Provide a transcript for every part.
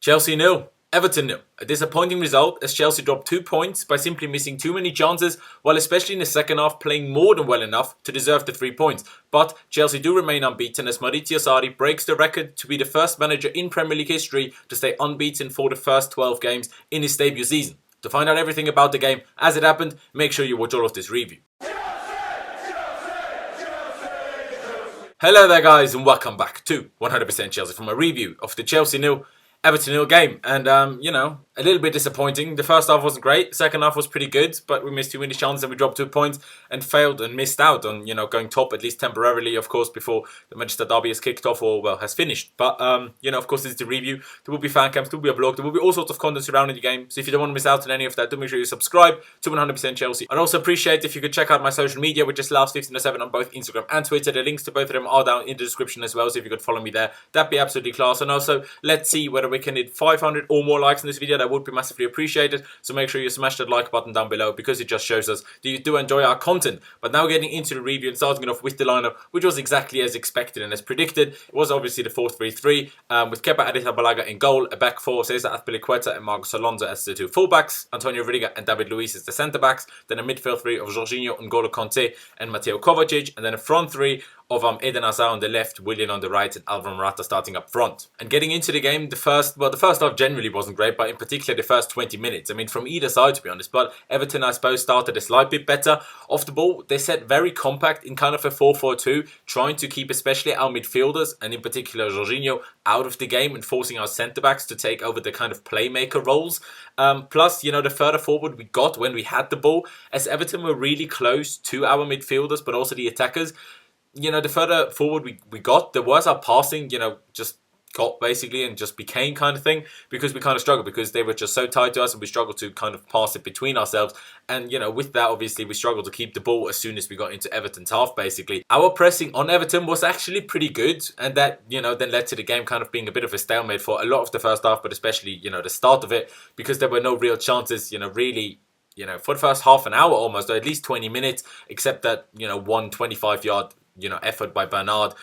Chelsea nil, Everton nil. A disappointing result as Chelsea dropped 2 points by simply missing too many chances, while especially in the second half playing more than well enough to deserve the 3 points. But Chelsea do remain unbeaten as Maurizio Sarri breaks the record to be the first manager in Premier League history to stay unbeaten for the first 12 games in his debut season. To find out everything about the game as it happened, make sure you watch all of this review. Hello there guys and welcome back to 100% Chelsea from a review of the Chelsea nil, Everton nil game. And a little bit disappointing. The first half wasn't great, second half was pretty good, but we missed too many chances and we dropped 2 points and failed and missed out on, going top at least temporarily, of course, before the Manchester derby has kicked off or, well, has finished. But, of course, this is the review. There will be fan cams, there will be a blog, there will be all sorts of content surrounding the game. So if you don't want to miss out on any of that, do make sure you subscribe to 100% Chelsea. I'd also appreciate if you could check out my social media, which is Last1507 on both Instagram and Twitter. The links to both of them are down in the description as well, so if you could follow me there, that'd be absolutely class. And also, let's see whether we can hit 500 or more likes in this video. That would be massively appreciated. So make sure you smash that like button down below because it just shows us that you do enjoy our content. But now getting into the review and starting it off with the lineup, which was exactly as expected and as predicted. It was obviously the 4-3-3 with Kepa Arrizabalaga in goal, a back four, Cesar Azpilicueta and Marcos Alonso as the two fullbacks, Antonio Rudiger and David Luiz as the centre backs, then a midfield three of Jorginho, N'Golo Kanté and Mateo Kovacic, and then a front three of Eden Hazard on the left, Willian on the right, and Alvaro Morata starting up front. And getting into the game, the first half generally wasn't great, but in particular the first 20 minutes. I mean, from either side to be honest, but Everton, I suppose, started a slight bit better. Off the ball, they set very compact in kind of a 4-4-2, trying to keep especially our midfielders, and in particular Jorginho, out of the game and forcing our centre-backs to take over the kind of playmaker roles. Plus, the further forward we got when we had the ball, as Everton were really close to our midfielders, but also the attackers, the further forward we got, there was our passing, just got basically and just became kind of thing because we kind of struggled because they were just so tied to us and we struggled to kind of pass it between ourselves. And, with that, obviously, we struggled to keep the ball as soon as we got into Everton's half, basically. Our pressing on Everton was actually pretty good and that, then led to the game kind of being a bit of a stalemate for a lot of the first half, but especially, the start of it because there were no real chances, really, for the first half an hour almost, or at least 20 minutes, except that, one 25-yard effort by Bernard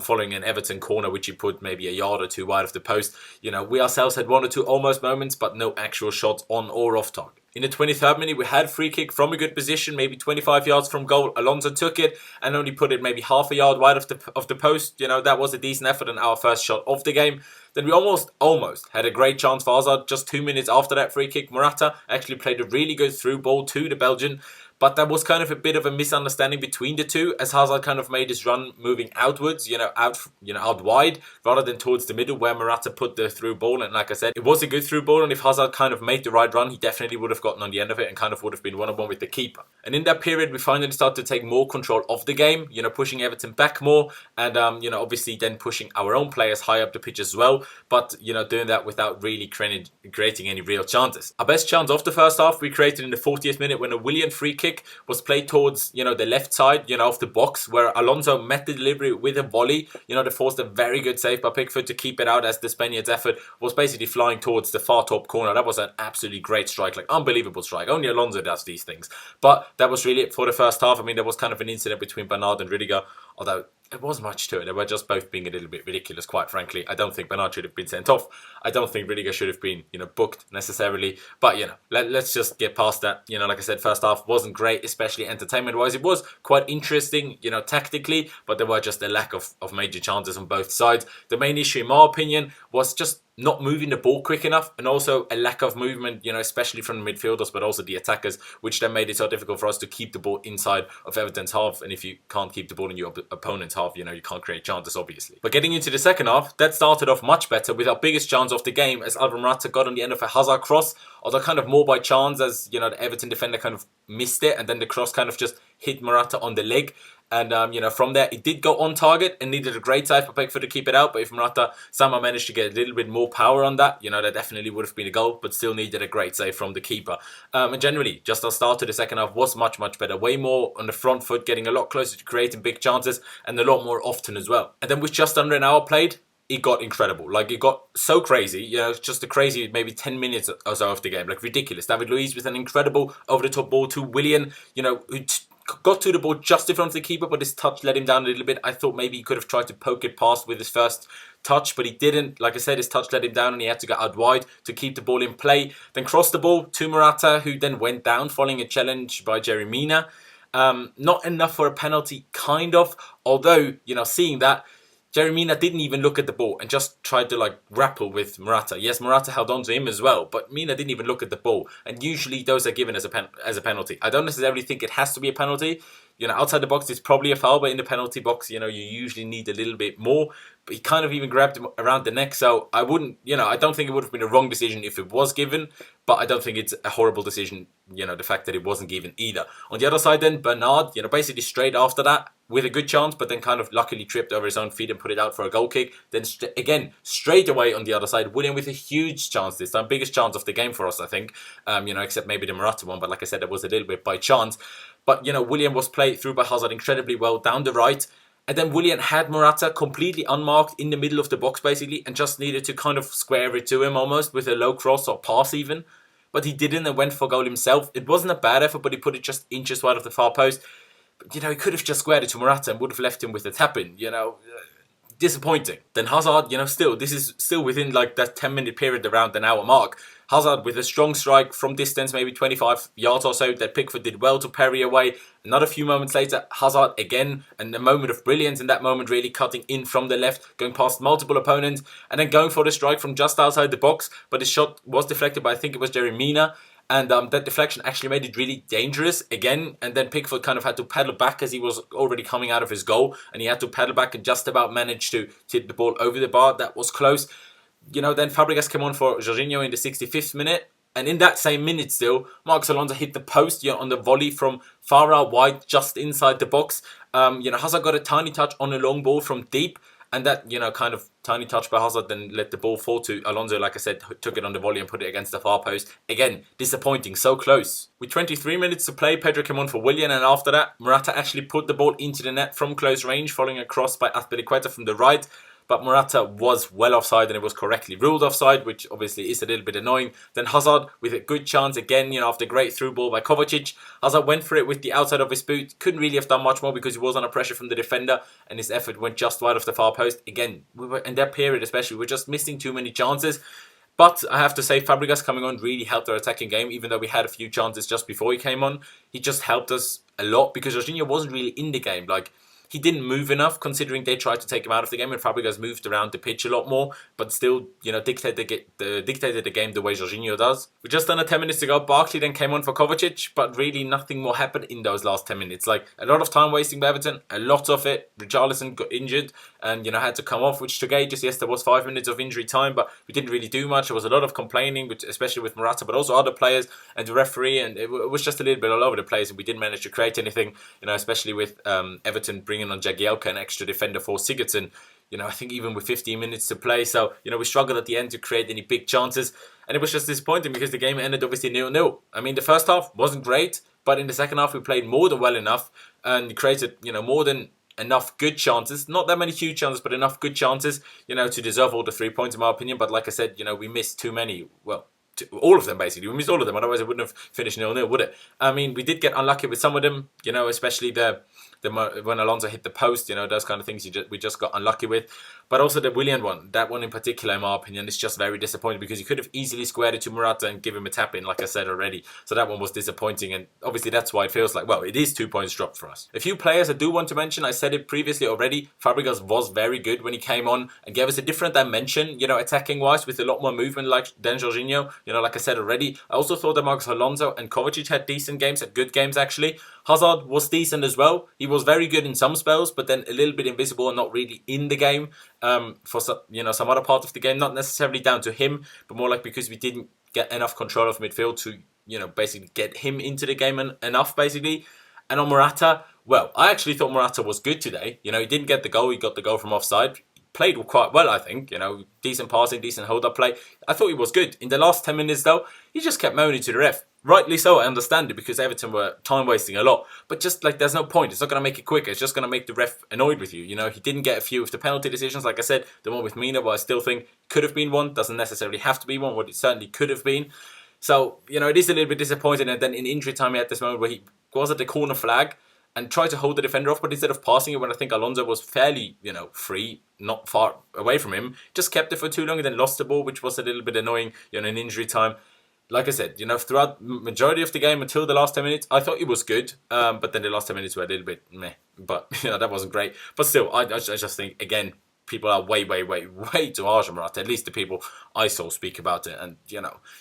following an Everton corner which he put maybe a yard or two wide of the post. We ourselves had 1 or 2 almost moments but no actual shots on or off target. In the 23rd minute, we had a free kick from a good position, maybe 25 yards from goal. Alonso took it and only put it maybe half a yard wide of the post. That was a decent effort and our first shot of the game. Then we almost had a great chance for Hazard. Just 2 minutes after that free kick, Morata actually played a really good through ball to the Belgian. But that was kind of a bit of a misunderstanding between the two as Hazard kind of made his run moving outwards, out wide rather than towards the middle where Morata put the through ball. And like I said, it was a good through ball. And if Hazard kind of made the right run, he definitely would have gotten on the end of it and kind of would have been 1-on-1 with the keeper. And in that period, we finally started to take more control of the game, pushing Everton back more and, obviously then pushing our own players high up the pitch as well. But, doing that without really creating any real chances. Our best chance of the first half we created in the 40th minute when a Willian free kick was played towards, the left side, of the box where Alonso met the delivery with a volley, that forced a very good save by Pickford to keep it out as the Spaniards' effort was basically flying towards the far top corner. That was an absolutely great strike, like unbelievable strike. Only Alonso does these things. But that was really it for the first half. I mean, there was kind of an incident between Bernard and Rudiger, although it wasn't much to it. They were just both being a little bit ridiculous, quite frankly. I don't think Bernard should have been sent off. I don't think Rudiger should have been, booked necessarily. But, let's just get past that. Like I said, first half wasn't great, especially entertainment-wise. It was quite interesting, tactically, but there were just a lack of major chances on both sides. The main issue, in my opinion, was just not moving the ball quick enough and also a lack of movement, especially from the midfielders, but also the attackers, which then made it so difficult for us to keep the ball inside of Everton's half. And if you can't keep the ball in your opponent's half, you can't create chances, obviously. But getting into the second half, that started off much better with our biggest chance of the game as Alvaro Morata got on the end of a Hazard cross, although kind of more by chance as, the Everton defender kind of missed it and then the cross kind of just hit Morata on the leg. And, from there, it did go on target and needed a great save for Pickford to keep it out. But if Morata somehow managed to get a little bit more power on that, that definitely would have been a goal, but still needed a great save from the keeper. And generally, just our start to the second half was much, much better. Way more on the front foot, getting a lot closer to creating big chances and a lot more often as well. And then with just under an hour played, it got incredible. Like, it got so crazy. Just a crazy maybe 10 minutes or so of the game. Like, ridiculous. David Luiz with an incredible over-the-top ball to Willian, who got to the ball just in front of the keeper, but his touch let him down a little bit. I thought maybe he could have tried to poke it past with his first touch, but he didn't. Like I said, his touch let him down and he had to go out wide to keep the ball in play. Then crossed the ball to Morata, who then went down following a challenge by Jerry Mina. Not enough for a penalty, kind of. Although, seeing that, Jerry Mina didn't even look at the ball and just tried to grapple with Morata. Yes, Morata held on to him as well, but Mina didn't even look at the ball. And usually those are given as a penalty. I don't necessarily think it has to be a penalty. Outside the box it's probably a foul, but in the penalty box, you usually need a little bit more. But he kind of even grabbed him around the neck, so I wouldn't, I don't think it would have been a wrong decision if it was given, but I don't think it's a horrible decision, the fact that it wasn't given either. On the other side then, Bernard, basically straight after that, with a good chance, but then kind of luckily tripped over his own feet and put it out for a goal kick. Then again, straight away on the other side, Willian with a huge chance this time, biggest chance of the game for us, I think, except maybe the Morata one, but like I said, it was a little bit by chance. But, Willian was played through by Hazard incredibly well down the right. And then Willian had Morata completely unmarked in the middle of the box, basically, and just needed to kind of square it to him almost with a low cross or pass even. But he didn't and went for goal himself. It wasn't a bad effort, but he put it just inches wide of the far post. But, he could have just squared it to Morata and would have left him with a tap-in, disappointing. Then Hazard, this is still within that 10-minute period around an hour mark. Hazard with a strong strike from distance, maybe 25 yards or so, that Pickford did well to parry away. Another few moments later, Hazard again, and a moment of brilliance in that moment, really cutting in from the left, going past multiple opponents, and then going for the strike from just outside the box. But his shot was deflected by, I think it was Jerry Mina. And that deflection actually made it really dangerous again. And then Pickford kind of had to pedal back as he was already coming out of his goal. And he had to pedal back and just about managed to tip the ball over the bar. That was close. Then Fabregas came on for Jorginho in the 65th minute. And in that same minute still, Marcos Alonso hit the post on the volley from far out wide, just inside the box. Hazard got a tiny touch on a long ball from deep. And that, kind of tiny touch by Hazard then let the ball fall to Alonso. Like I said, took it on the volley and put it against the far post. Again, disappointing, so close. With 23 minutes to play, Pedro came on for Willian. And after that, Morata actually put the ball into the net from close range, following a cross by Azpilicueta from the right. But Morata was well offside and it was correctly ruled offside, which obviously is a little bit annoying. Then Hazard with a good chance again, after a great through ball by Kovacic. Hazard went for it with the outside of his boot. Couldn't really have done much more because he was under pressure from the defender and his effort went just wide of the far post. Again, we were in that period especially, we're just missing too many chances. But I have to say, Fabregas coming on really helped our attacking game, even though we had a few chances just before he came on. He just helped us a lot because Jorginho wasn't really in the game. He didn't move enough, considering they tried to take him out of the game, and Fabregas moved around the pitch a lot more, but still, dictated the game the way Jorginho does. With just under 10 minutes to go, Barkley then came on for Kovacic, but really nothing more happened in those last 10 minutes. A lot of time wasting by Everton, a lot of it. Richarlison got injured and, had to come off, which took ages. Yes, there was 5 minutes of injury time, but we didn't really do much. There was a lot of complaining, especially with Morata, but also other players and the referee, and it was just a little bit all over the place, and we didn't manage to create anything, especially with Everton bringing on Jagielka, an extra defender for Sigurdsson. I think even with 15 minutes to play. So, we struggled at the end to create any big chances. And it was just disappointing because the game ended obviously 0-0. I mean, the first half wasn't great, but in the second half we played more than well enough and created, more than enough good chances. Not that many huge chances, but enough good chances, to deserve all the 3 points in my opinion. But like I said, we missed too many. Well, all of them basically. We missed all of them. Otherwise it wouldn't have finished 0-0, would it? I mean, we did get unlucky with some of them, especially when Alonso hit the post, those kind of things we just got unlucky with. But also the Willian one, that one in particular, in my opinion, is just very disappointing because you could have easily squared it to Morata and give him a tap in, like I said already. So that one was disappointing, and obviously that's why it feels like, well, it is 2 points dropped for us. A few players I do want to mention, I said it previously already, Fabregas was very good when he came on and gave us a different dimension, attacking-wise, with a lot more movement than Jorginho, like I said already. I also thought that Marcos Alonso and Kovacic had decent games, had good games actually. Hazard was decent as well. He was very good in some spells, but then a little bit invisible and not really in the game for some other part of the game. Not necessarily down to him, but more because we didn't get enough control of midfield to basically get him into the game enough basically. And on Morata, well, I actually thought Morata was good today. He didn't get the goal. He got the goal from offside. Played quite well, I think. Decent passing, decent hold-up play. I thought he was good. In the last 10 minutes, though, he just kept moaning to the ref. Rightly so, I understand it, because Everton were time-wasting a lot. But just, there's no point. It's not going to make it quicker. It's just going to make the ref annoyed with you. He didn't get a few of the penalty decisions. Like I said, the one with Mina, I still think could have been one. Doesn't necessarily have to be one, but it certainly could have been. So, it is a little bit disappointing. And then in injury time, he had this moment where he was at the corner flag. and try to hold the defender off, but instead of passing it when I think Alonso was fairly, free, not far away from him, just kept it for too long and then lost the ball, which was a little bit annoying, in injury time. Like I said, throughout majority of the game until the last 10 minutes, I thought it was good. But then the last 10 minutes were a little bit meh. But, that wasn't great. But still, I just think, again, people are way too harsh on Morata. At least the people I saw speak about it. And,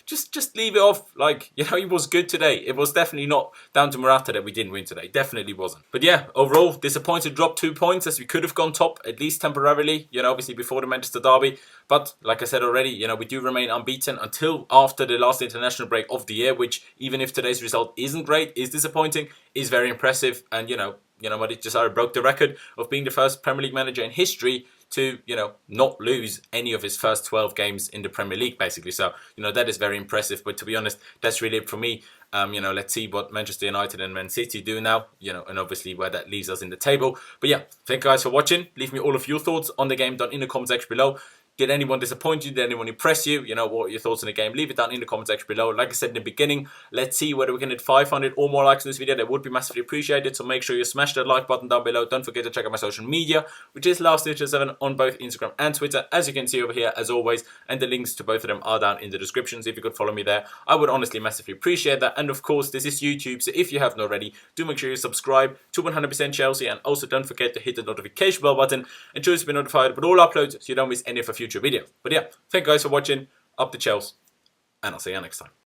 just leave it off. Like, he was good today. It was definitely not down to Morata that we didn't win today. Definitely wasn't. But yeah, overall, disappointed, dropped 2 points as we could have gone top, at least temporarily, obviously before the Manchester derby. But like I said already, we do remain unbeaten until after the last international break of the year, which even if today's result isn't great, is disappointing, is very impressive. And, Sarri broke the record of being the first Premier League manager in history to, not lose any of his first 12 games in the Premier League, basically. So, that is very impressive. But to be honest, that's really it for me. Let's see what Manchester United and Man City do now, and obviously where that leaves us in the table. But yeah, thank you guys for watching. Leave me all of your thoughts on the game down in the comment section below. Did anyone disappoint you? Did anyone impress you? What are your thoughts on the game? Leave it down in the comment section below. Like I said in the beginning, let's see whether we can hit 500 or more likes in this video. That would be massively appreciated. So make sure you smash that like button down below. Don't forget to check out my social media, which is LastStitcher7 on both Instagram and Twitter, as you can see over here, as always. And the links to both of them are down in the description. So if you could follow me there, I would honestly massively appreciate that. And of course, this is YouTube. So if you haven't already, do make sure you subscribe to 100% Chelsea. And also don't forget to hit the notification bell button and choose to be notified about all uploads so you don't miss any of our future videos. But yeah, thank you guys for watching. Up the Chelsea, and I'll see you next time.